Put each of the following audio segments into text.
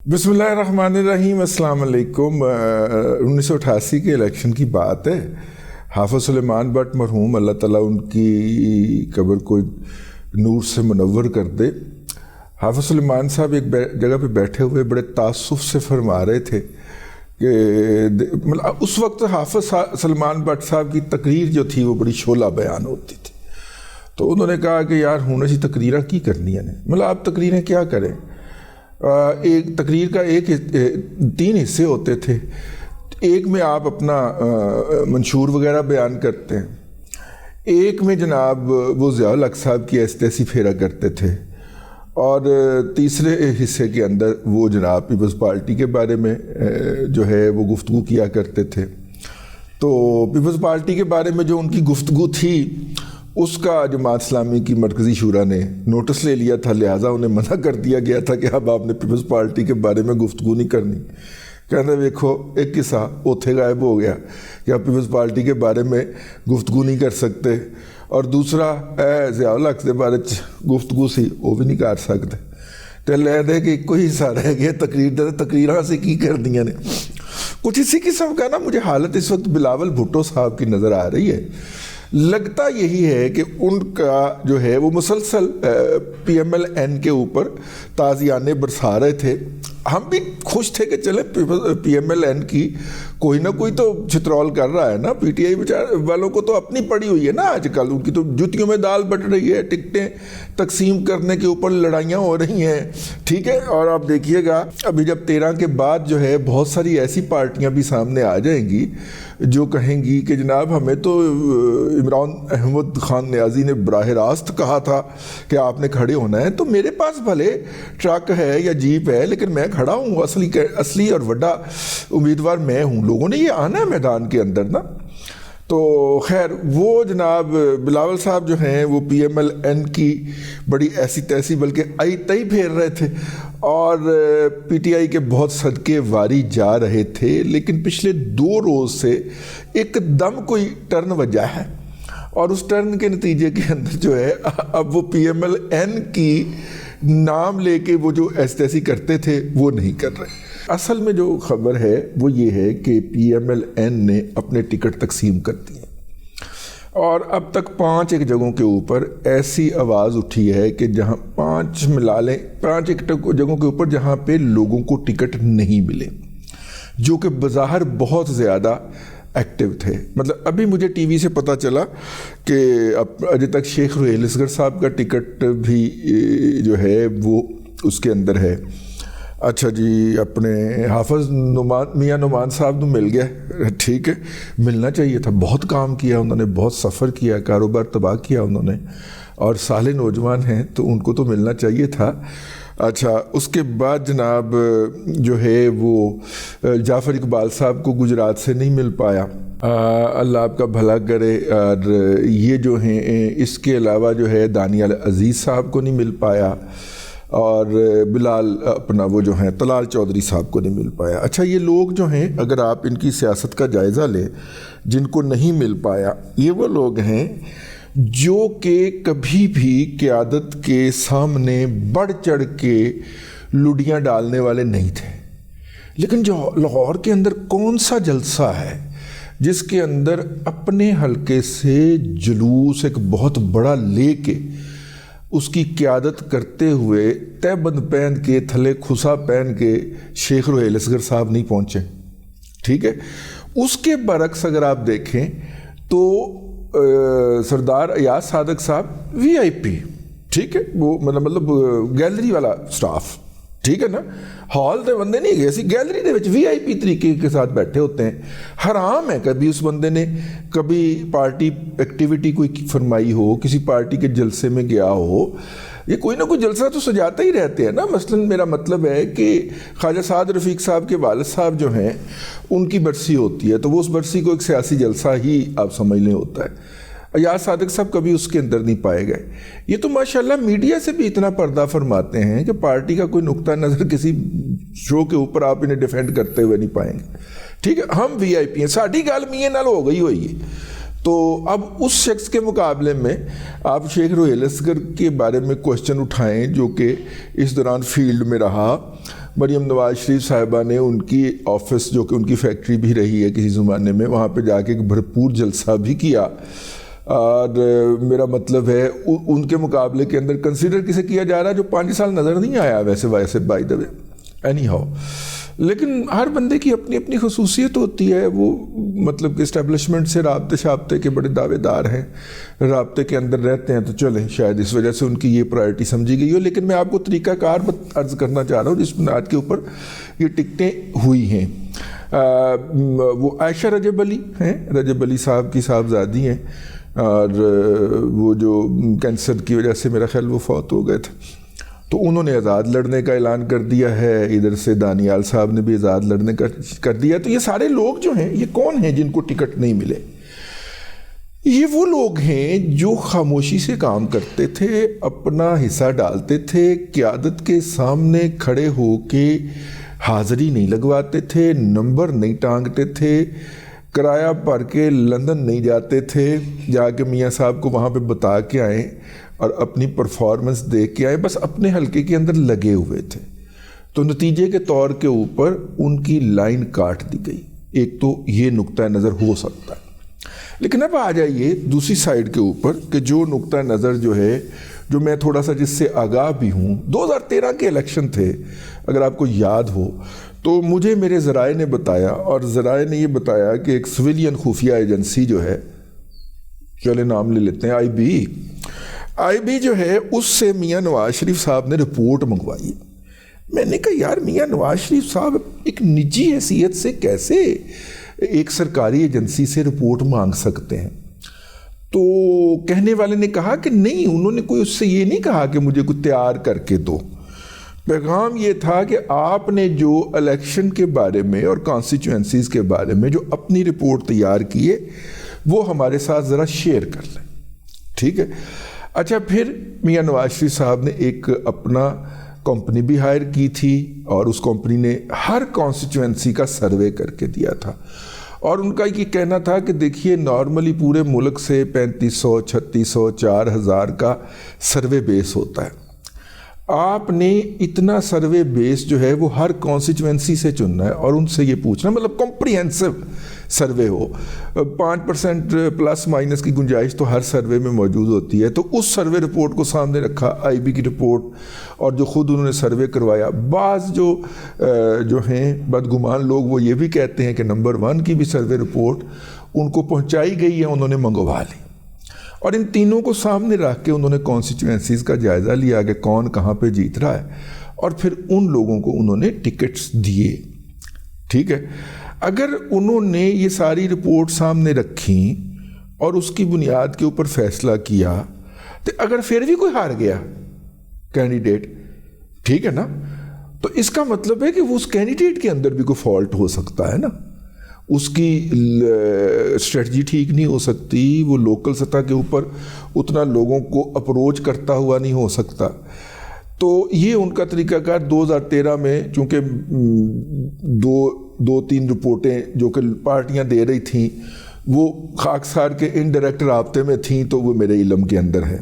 بسم اللہ الرحمن الرحیم۔ السلام علیکم۔ 1988 کے الیکشن کی بات ہے۔ حافظ سلیمان بٹ مرحوم، اللہ تعالیٰ ان کی قبر کو نور سے منور کر دے۔ حافظ سلیمان صاحب ایک جگہ پہ بیٹھے ہوئے بڑے تعصب سے فرما رہے تھے کہ اس وقت حافظ سلیمان بٹ صاحب کی تقریر جو تھی وہ بڑی شعلہ بیان ہوتی تھی، تو انہوں نے کہا کہ یار ہوں سی تقریراں کی کرنی ہے، آپ تقریریں کیا کریں۔ ایک تقریر کا تین حصے ہوتے تھے۔ ایک میں آپ اپنا منشور وغیرہ بیان کرتے ہیں، ایک میں جناب وہ ضیاء الحق صاحب کی ایسی پھیرا کرتے تھے، اور تیسرے حصے کے اندر وہ جناب پیپلز پارٹی کے بارے میں جو ہے وہ گفتگو کیا کرتے تھے۔ تو پیپلز پارٹی کے بارے میں جو ان کی گفتگو تھی اس کا جماعت اسلامی کی مرکزی شورا نے نوٹس لے لیا تھا، لہٰذا انہیں منع کر دیا گیا تھا کہ اب آپ نے پیپلز پارٹی کے بارے میں گفتگو نہیں کرنی۔ کہتے دیکھو ایک قصہ اوتھے غائب ہو گیا کہ آپ پیپلز پارٹی کے بارے میں گفتگو نہیں کر سکتے، اور دوسرا ضیاء الحق کے بارے گفتگو سی وہ بھی نہیں کر سکتے۔ تو لے دے کہ کوئی حصہ رہ گیا تقریراں سے کی کر دیا نے۔ کچھ اسی قسم کا نا مجھے حالت اس وقت بلاول بھٹو صاحب کی نظر آ رہی ہے۔ لگتا یہی ہے کہ ان کا جو ہے وہ مسلسل پی ایم ایل این کے اوپر تازیانے برسا رہے تھے۔ ہم بھی خوش تھے کہ چلے پی ایم ایل این کی کوئی نہ کوئی تو چترول کر رہا ہے نا۔ پی ٹی آئی والوں کو تو اپنی پڑی ہوئی ہے نا، آج کل ان کی تو جوتیوں میں دال بٹ رہی ہے، ٹکٹیں تقسیم کرنے کے اوپر لڑائیاں ہو رہی ہیں، ٹھیک ہے۔ اور آپ دیکھیے گا ابھی جب 13 کے بعد جو ہے بہت ساری ایسی پارٹیاں بھی سامنے آ جائیں گی جو کہیں گی کہ جناب ہمیں تو عمران احمد خان نیازی نے براہ راست کہا تھا کہ آپ نے کھڑے ہونا ہے، تو میرے پاس بھلے ٹرک ہے یا جیپ ہے لیکن میں کھڑا ہوں، اصلی اور بڑا امیدوار میں ہوں، لوگوں نے یہ آنا ہے میدان کے اندر نا۔ تو خیر وہ جناب بلاول صاحب جو ہیں وہ پی ایم ایل این کی بڑی ایسی تیسی بلکہ آئی تئی پھیر رہے تھے، اور پی ٹی آئی کے بہت صدقے واری جا رہے تھے، لیکن پچھلے 2 روز سے ایک دم کوئی ٹرن وجہ ہے، اور اس ٹرن کے نتیجے کے اندر جو ہے اب وہ پی ایم ایل این کی نام لے کے وہ جو ایسی کرتے تھے وہ نہیں کر رہے۔ اصل میں جو خبر ہے وہ یہ ہے کہ پی ایم ایل این نے اپنے ٹکٹ تقسیم کر دیے، اور اب تک 5 ایک جگہوں کے اوپر ایسی آواز اٹھی ہے کہ جہاں 5 ایک جگہوں کے اوپر جہاں پہ لوگوں کو ٹکٹ نہیں ملے، جو کہ بظاہر بہت زیادہ ایکٹیو تھے۔ مطلب ابھی مجھے ٹی وی سے پتہ چلا کہ اب اجے تک شیخ روہیل اصغر صاحب کا ٹکٹ بھی جو ہے وہ اس کے اندر ہے۔ اچھا جی، اپنے حافظ میاں نعمان صاحب کو مل گیا، ٹھیک ہے، ملنا چاہیے تھا، بہت کام کیا انہوں نے، بہت سفر کیا، کاروبار تباہ کیا انہوں نے، اور صالح نوجوان ہیں تو ان کو تو ملنا چاہیے تھا۔ اچھا اس کے بعد جناب جو ہے وہ جعفر اقبال صاحب کو گجرات سے نہیں مل پایا، اللہ آپ کا بھلا کرے۔ اور یہ جو ہیں اس کے علاوہ جو ہے دانیال عزیز صاحب کو نہیں مل پایا، اور بلال اپنا وہ جو ہیں طلال چودھری صاحب کو نہیں مل پایا۔ اچھا یہ لوگ جو ہیں اگر آپ ان کی سیاست کا جائزہ لیں، جن کو نہیں مل پایا، یہ وہ لوگ ہیں جو کہ کبھی بھی قیادت کے سامنے بڑھ چڑھ کے لڈیاں ڈالنے والے نہیں تھے، لیکن جو لاہور کے اندر کون سا جلسہ ہے جس کے اندر اپنے حلقے سے جلوس ایک بہت بڑا لے کے اس کی قیادت کرتے ہوئے تہ بند پہن کے تھلے کھسا پہن کے شیخ روہیل اصغر صاحب نہیں پہنچے، ٹھیک ہے۔ اس کے برعکس اگر آپ دیکھیں تو سردار ایاز صادق صاحب وی آئی پی، ٹھیک ہے، وہ مطلب گیلری والا سٹاف، ٹھیک ہے نا، ہال دے بندے نہیں گئے سی، گیلری دے وچ وی آئی پی طریقے کے ساتھ بیٹھے ہوتے ہیں۔ حرام ہے کبھی اس بندے نے کبھی پارٹی ایکٹیویٹی کوئی فرمائی ہو، کسی پارٹی کے جلسے میں گیا ہو، یہ کوئی نہ کوئی جلسہ تو سجاتے ہی رہتے ہیں نا۔ مثلاً میرا مطلب ہے کہ خواجہ سعد رفیق صاحب کے والد صاحب جو ہیں ان کی برسی ہوتی ہے، تو وہ اس برسی کو ایک سیاسی جلسہ ہی آپ سمجھ لیں ہوتا ہے۔ ایاز صادق صاحب کبھی اس کے اندر نہیں پائے گئے۔ یہ تو ماشاءاللہ میڈیا سے بھی اتنا پردہ فرماتے ہیں کہ پارٹی کا کوئی نقطہ نظر کسی شو کے اوپر آپ انہیں ڈیفینڈ کرتے ہوئے نہیں پائیں گے، ٹھیک ہے۔ ہم وی آئی پی ہیں، ساڈی گل میاں نال ہو گئی ہوئی ہے، تو اب اس شخص کے مقابلے میں آپ شیخ روہیل اصغر کے بارے میں کوشچن اٹھائیں جو کہ اس دوران فیلڈ میں رہا. مریم نواز شریف صاحبہ نے ان کی آفس جو کہ ان کی فیکٹری بھی رہی ہے کسی زمانے میں, وہاں پہ جا کے ایک بھرپور جلسہ بھی کیا, اور میرا مطلب ہے ان کے مقابلے کے اندر کنسیڈر کسے کیا جا رہا ہے جو 5 سال نظر نہیں آیا ویسے by the way any how. لیکن ہر بندے کی اپنی اپنی خصوصیت ہوتی ہے. وہ مطلب کہ اسٹیبلشمنٹ سے رابطے کے بڑے دعوے دار ہیں, رابطے کے اندر رہتے ہیں, تو چلیں شاید اس وجہ سے ان کی یہ پرائرٹی سمجھی گئی ہو. لیکن میں آپ کو طریقہ کار عرض کرنا چاہ رہا ہوں جس بنیاد کے اوپر یہ ٹکٹیں ہوئی ہیں. وہ عائشہ رجب علی ہیں, رجب علی صاحب کی صاحبزادی ہیں, اور وہ جو کینسر کی وجہ سے میرا خیال وہ فوت ہو گئے تھے, تو انہوں نے آزاد لڑنے کا اعلان کر دیا ہے. ادھر سے دانیال صاحب نے بھی آزاد لڑنے کا کر دیا. تو یہ سارے لوگ جو ہیں یہ کون ہیں جن کو ٹکٹ نہیں ملے؟ یہ وہ لوگ ہیں جو خاموشی سے کام کرتے تھے, اپنا حصہ ڈالتے تھے, قیادت کے سامنے کھڑے ہو کے حاضری نہیں لگواتے تھے, نمبر نہیں ٹانگتے تھے, کرایہ بھر کے لندن نہیں جاتے تھے, جا کے میاں صاحب کو وہاں پہ بتا کے آئیں اور اپنی پرفارمنس دیکھ کے آئے, بس اپنے حلقے کے اندر لگے ہوئے تھے. تو نتیجے کے طور کے اوپر ان کی لائن کاٹ دی گئی. ایک تو یہ نقطہ نظر ہو سکتا ہے. لیکن اب آ جائیے دوسری سائڈ کے اوپر کہ جو نقطہ نظر جو ہے, جو میں تھوڑا سا جس سے آگاہ بھی ہوں, 2013 کے الیکشن تھے اگر آپ کو یاد ہو, تو مجھے میرے ذرائع نے بتایا, اور ذرائع نے یہ بتایا کہ ایک سویلین خفیہ ایجنسی جو ہے, چلے نام لے لیتے ہیں, آئی بی جو ہے, اس سے میاں نواز شریف صاحب نے رپورٹ منگوائی. میں نے کہا یار میاں نواز شریف صاحب ایک نجی حیثیت سے کیسے ایک سرکاری ایجنسی سے رپورٹ مانگ سکتے ہیں؟ تو کہنے والے نے کہا کہ نہیں, انہوں نے کوئی اس سے یہ نہیں کہا کہ مجھے کوئی تیار کر کے دو. پیغام یہ تھا کہ آپ نے جو الیکشن کے بارے میں اور کانسٹیچوئنسیز کے بارے میں جو اپنی رپورٹ تیار کی ہے وہ ہمارے ساتھ ذرا شیئر کر لیں. ٹھیک ہے. اچھا, پھر میاں نواز شریف صاحب نے ایک اپنا کمپنی بھی ہائر کی تھی, اور اس کمپنی نے ہر کانسٹیچوئنسی کا سروے کر کے دیا تھا, اور ان کا یہ کہنا تھا کہ دیکھیے نارملی پورے ملک سے 3500 3600 4000 کا سروے بیس ہوتا ہے. آپ نے اتنا سروے بیس جو ہے وہ ہر کانسٹیچوئنسی سے چننا ہے اور ان سے یہ پوچھنا, مطلب کمپریہنسو سروے ہو, 5% پلس مائنس کی گنجائش تو ہر سروے میں موجود ہوتی ہے. تو اس سروے رپورٹ کو سامنے رکھا, آئی بی کی رپورٹ, اور جو خود انہوں نے سروے کروایا. بعض جو ہیں بدگمان لوگ وہ یہ بھی کہتے ہیں کہ نمبر 1 کی بھی سروے رپورٹ ان کو پہنچائی گئی ہے, انہوں نے منگوا لی, اور ان تینوں کو سامنے رکھ کے انہوں نے کانسٹیچوئنسیز کا جائزہ لیا کہ کون کہاں پہ جیت رہا ہے, اور پھر ان لوگوں کو انہوں نے ٹکٹس دیے. ٹھیک ہے. اگر انہوں نے یہ ساری رپورٹ سامنے رکھیں اور اس کی بنیاد کے اوپر فیصلہ کیا, تو اگر پھر بھی کوئی ہار گیا کینڈیڈیٹ, ٹھیک ہے نا, تو اس کا مطلب ہے کہ وہ اس کینڈیڈیٹ کے اندر بھی کوئی فالٹ ہو سکتا ہے نا, اس کی اسٹریٹجی ٹھیک نہیں ہو سکتی, وہ لوکل سطح کے اوپر اتنا لوگوں کو اپروچ کرتا ہوا نہیں ہو سکتا. تو یہ ان کا طریقہ کار 2013 میں, چونکہ 2-3 رپورٹیں جو کہ پارٹیاں دے رہی تھیں وہ خاکسار کے انڈائریکٹ رابطے میں تھیں, تو وہ میرے علم کے اندر ہے.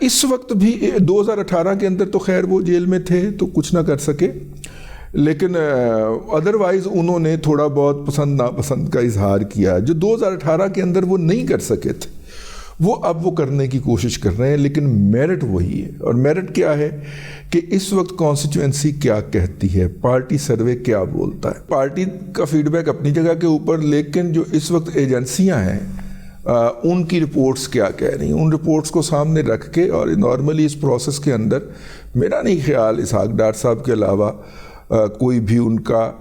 اس وقت بھی 2018 کے اندر تو خیر وہ جیل میں تھے تو کچھ نہ کر سکے, لیکن ادروائز انہوں نے تھوڑا بہت پسند ناپسند کا اظہار کیا جو 2018 کے اندر وہ نہیں کر سکے تھے, وہ اب وہ کرنے کی کوشش کر رہے ہیں. لیکن میرٹ وہی ہے, اور میرٹ کیا ہے کہ اس وقت کانسٹیچوئنسی کیا کہتی ہے, پارٹی سروے کیا بولتا ہے, پارٹی کا فیڈ بیک اپنی جگہ کے اوپر, لیکن جو اس وقت ایجنسیاں ہیں ان کی رپورٹس کیا کہہ رہی ہیں, ان رپورٹس کو سامنے رکھ کے. اور نارملی اس پروسیس کے اندر میرا نہیں خیال اسحاق ڈار صاحب کے علاوہ کوئی بھی ان کا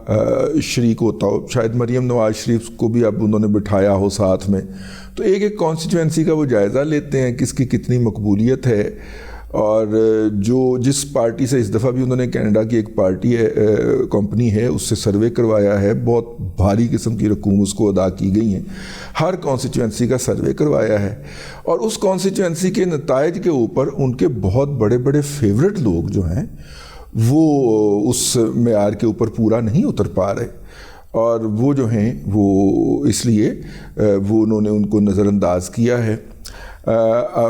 شریک ہوتا ہو, شاید مریم نواز شریف کو بھی اب انہوں نے بٹھایا ہو ساتھ میں, تو ایک ایک کانسٹیچوئنسی کا وہ جائزہ لیتے ہیں کس کی کتنی مقبولیت ہے. اور جس پارٹی سے اس دفعہ بھی انہوں نے کینیڈا کی ایک پارٹی ہے, کمپنی ہے, اس سے سروے کروایا ہے, بہت بھاری قسم کی رقوم اس کو ادا کی گئی ہیں, ہر کانسٹیچوئنسی کا سروے کروایا ہے, اور اس کانسٹیچوئنسی کے نتائج کے اوپر ان کے بہت بڑے بڑے فیورٹ لوگ جو ہیں وہ اس معیار کے اوپر پورا نہیں اتر پا رہے. اور وہ جو ہیں وہ اس لیے وہ انہوں نے ان کو نظر انداز کیا ہے.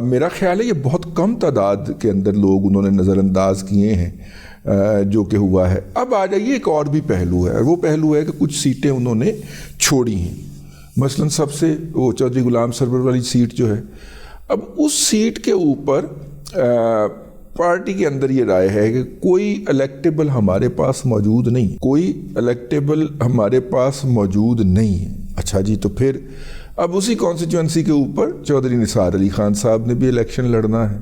میرا خیال ہے یہ بہت کم تعداد کے اندر لوگ انہوں نے نظر انداز کیے ہیں جو کہ ہوا ہے. اب آ جائیے ایک اور بھی پہلو ہے, اور وہ پہلو ہے کہ کچھ سیٹیں انہوں نے چھوڑی ہیں. مثلاً سب سے وہ چودھری غلام سرور والی سیٹ جو ہے, اب اس سیٹ کے اوپر پارٹی کے اندر یہ رائے ہے کہ کوئی الیکٹیبل ہمارے پاس موجود نہیں, کوئی الیکٹیبل ہمارے پاس موجود نہیں ہے. اچھا جی, تو پھر اب اسی کانسٹیچوئنسی کے اوپر چودھری نثار علی خان صاحب نے بھی الیکشن لڑنا ہے,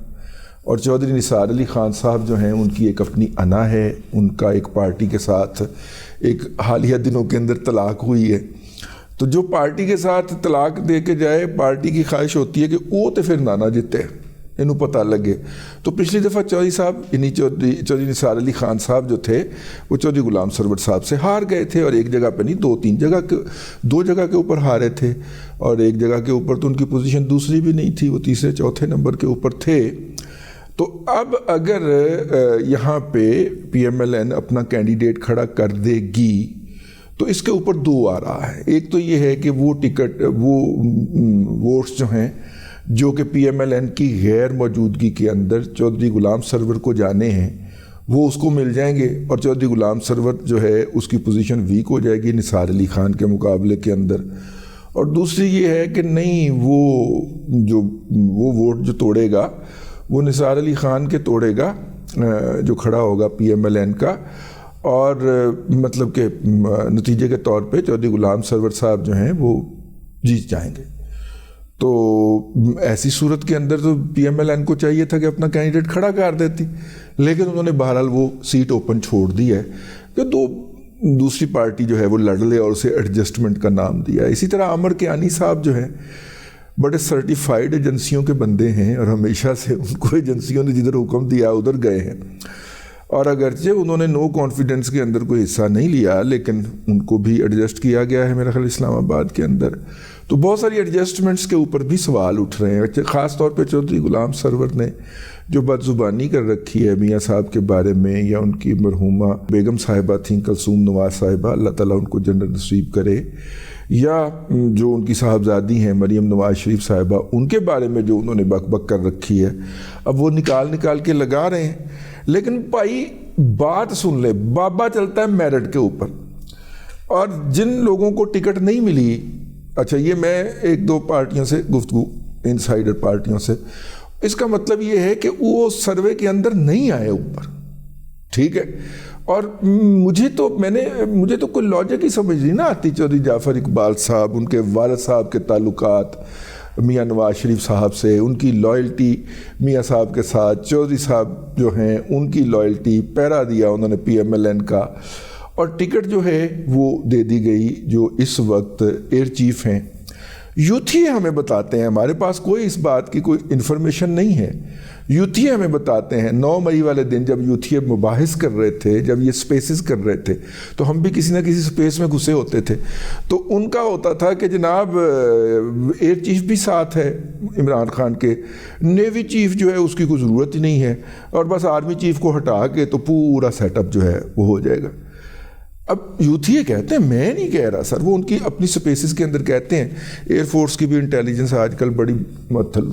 اور چودھری نثار علی خان صاحب جو ہیں ان کی ایک اپنی انا ہے, ان کا ایک پارٹی کے ساتھ ایک حالیہ دنوں کے اندر طلاق ہوئی ہے. تو جو پارٹی کے ساتھ طلاق دے کے جائے, پارٹی کی خواہش ہوتی ہے کہ وہ تو پھر نانا جتے انہوں پتہ لگے. تو پچھلی دفعہ چودھری صاحب یعنی چودھری نثار علی خان صاحب جو تھے وہ چودھری غلام سرور صاحب سے ہار گئے تھے, اور ایک جگہ پہ نہیں, دو جگہ کے اوپر ہارے تھے, اور ایک جگہ کے اوپر تو ان کی پوزیشن دوسری بھی نہیں تھی, وہ تیسرے چوتھے نمبر کے اوپر تھے. تو اب اگر یہاں پہ پی ایم ایل این اپنا کینڈیڈیٹ کھڑا کر دے گی تو اس کے اوپر دو آ رہا ہے. ایک تو یہ ہے کہ وہ ٹکٹ, وہ ووٹس جو ہیں جو کہ پی ایم ایل این کی غیر موجودگی کے اندر چودھری غلام سرور کو جانے ہیں وہ اس کو مل جائیں گے, اور چودھری غلام سرور جو ہے اس کی پوزیشن ویک ہو جائے گی نثار علی خان کے مقابلے کے اندر. اور دوسری یہ ہے کہ نہیں, وہ ووٹ جو توڑے گا وہ نثار علی خان کے توڑے گا جو کھڑا ہوگا پی ایم ایل این کا, اور مطلب کہ نتیجے کے طور پہ چودھری غلام سرور صاحب جو ہیں وہ جیت جائیں گے. تو ایسی صورت کے اندر تو پی ایم ایل این کو چاہیے تھا کہ اپنا کینڈیڈیٹ کھڑا کر دیتی, لیکن انہوں نے بہرحال وہ سیٹ اوپن چھوڑ دی ہے کہ دوسری پارٹی جو ہے وہ لڑ لے, اور اسے ایڈجسٹمنٹ کا نام دیا. اسی طرح عمر کیانی صاحب جو ہیں بڑے سرٹیفائیڈ ایجنسیوں کے بندے ہیں, اور ہمیشہ سے ان کو ایجنسیوں نے جدھر حکم دیا ادھر گئے ہیں, اور اگرچہ انہوں نے نو کانفیڈنس کے اندر کوئی حصہ نہیں لیا لیکن ان کو بھی ایڈجسٹ کیا گیا ہے میرا خیال اسلام آباد کے اندر. تو بہت ساری ایڈجسٹمنٹس کے اوپر بھی سوال اٹھ رہے ہیں, خاص طور پہ چودھری غلام سرور نے جو بد زبانی کر رکھی ہے میاں صاحب کے بارے میں, یا ان کی مرحومہ بیگم صاحبہ تھیں کلثوم نواز صاحبہ, اللہ تعالیٰ ان کو جنت نصیب کرے, یا جو ان کی صاحبزادی ہیں مریم نواز شریف صاحبہ, ان کے بارے میں جو انہوں نے بک بک کر رکھی ہے, اب وہ نکال کے لگا رہے ہیں. لیکن بھائی بات سن لے, بابا چلتا ہے میرٹ کے اوپر, اور جن لوگوں کو ٹکٹ نہیں ملی, اچھا یہ میں ایک دو پارٹیوں سے گفتگو, انسائیڈر پارٹیوں سے, اس کا مطلب یہ ہے کہ وہ سروے کے اندر نہیں آئے اوپر, ٹھیک ہے. اور مجھے تو کوئی لاجک ہی سمجھ نہیں نہ آتی چودھری جعفر اقبال صاحب, ان کے والد صاحب کے تعلقات میاں نواز شریف صاحب سے, ان کی لائلٹی میاں صاحب کے ساتھ, چودھری صاحب جو ہیں ان کی لائلٹی, پیرا دیا انہوں نے پی ایم ایل این کا, اور ٹکٹ جو ہے وہ دے دی گئی جو اس وقت ایئر چیف ہیں. یوتھی ہمیں بتاتے ہیں, ہمارے پاس کوئی اس بات کی کوئی انفارمیشن نہیں ہے, یوتھی ہمیں بتاتے ہیں 9 مئی والے دن جب یوتھی مباحث کر رہے تھے, جب یہ سپیسز کر رہے تھے, تو ہم بھی کسی نہ کسی سپیس میں گھسے ہوتے تھے, تو ان کا ہوتا تھا کہ جناب ایئر چیف بھی ساتھ ہے عمران خان کے, نیوی چیف جو ہے اس کی کوئی ضرورت ہی نہیں ہے, اور بس آرمی چیف کو ہٹا کے تو پورا سیٹ اپ جو ہے وہ ہو جائے گا. اب یوتھی یہ کہتے ہیں, میں نہیں کہہ رہا سر, وہ ان کی اپنی سپیسز کے اندر کہتے ہیں. ایئر فورس کی بھی انٹیلیجنس آج کل بڑی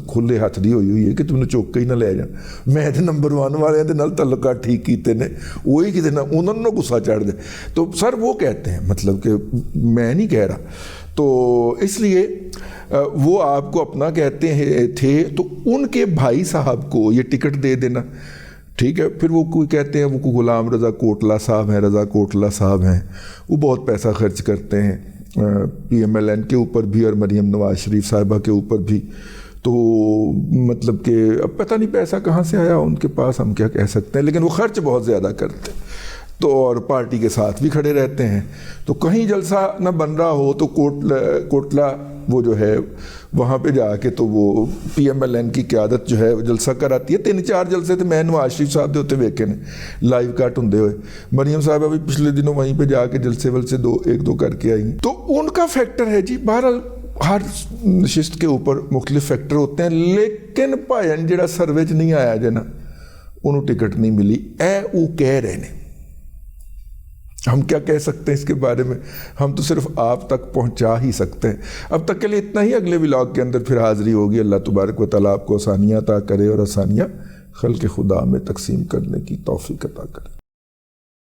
کھلے ہاتھ دی ہوئی ہے کہ تم نے چوک کے ہی نہ لے جا, میں تو نمبر 1 والے دے نال تعلقات ٹھیک کیتے نے, وہی کسی نہ انہوں نے غصہ چڑھ دے. تو سر وہ کہتے ہیں, مطلب کہ میں نہیں کہہ رہا. تو اس لیے وہ آپ کو اپنا کہتے ہیں تھے, تو ان کے بھائی صاحب کو یہ ٹکٹ دے دینا, ٹھیک ہے. پھر وہ کوئی کہتے ہیں وہ کوئی غلام رضا کوٹلا صاحب ہیں, رضا کوٹلا صاحب ہیں, وہ بہت پیسہ خرچ کرتے ہیں پی ایم ایل این کے اوپر بھی اور مریم نواز شریف صاحبہ کے اوپر بھی. تو مطلب کہ اب پتہ نہیں پیسہ کہاں سے آیا ان کے پاس, ہم کیا کہہ سکتے ہیں, لیکن وہ خرچ بہت زیادہ کرتے ہیں, تو اور پارٹی کے ساتھ بھی کھڑے رہتے ہیں. تو کہیں جلسہ نہ بن رہا ہو تو کوٹلا وہ جو ہے وہاں پہ جا کے تو وہ پی ایم ایل این کی قیادت جو ہے جلسہ کراتی ہے. 3-4 جلسے تو میں نواز شریف صاحب دے ہوتے ویکھے نے لائیو کٹ ہوندے ہوئے, مریم صاحبہ بھی پچھلے دنوں وہیں پہ جا کے جلسے ولسے 1-2 کر کے آئی. تو ان کا فیکٹر ہے جی, بہرحال ہر نشست کے اوپر مختلف فیکٹر ہوتے ہیں. لیکن بھائین جڑا سروے چ نہیں آیا جے نا, انہوں ٹکٹ نہیں ملی, وہ کہہ رہے ہیں. ہم کیا کہہ سکتے ہیں اس کے بارے میں؟ ہم تو صرف آپ تک پہنچا ہی سکتے ہیں۔ اب تک کے لیے اتنا ہی، اگلے ولاگ کے اندر پھر حاضری ہوگی۔ اللہ تبارک و تعالیٰ آپ کو آسانیاں عطا کرے اور آسانیاں خلق خدا میں تقسیم کرنے کی توفیق عطا کرے۔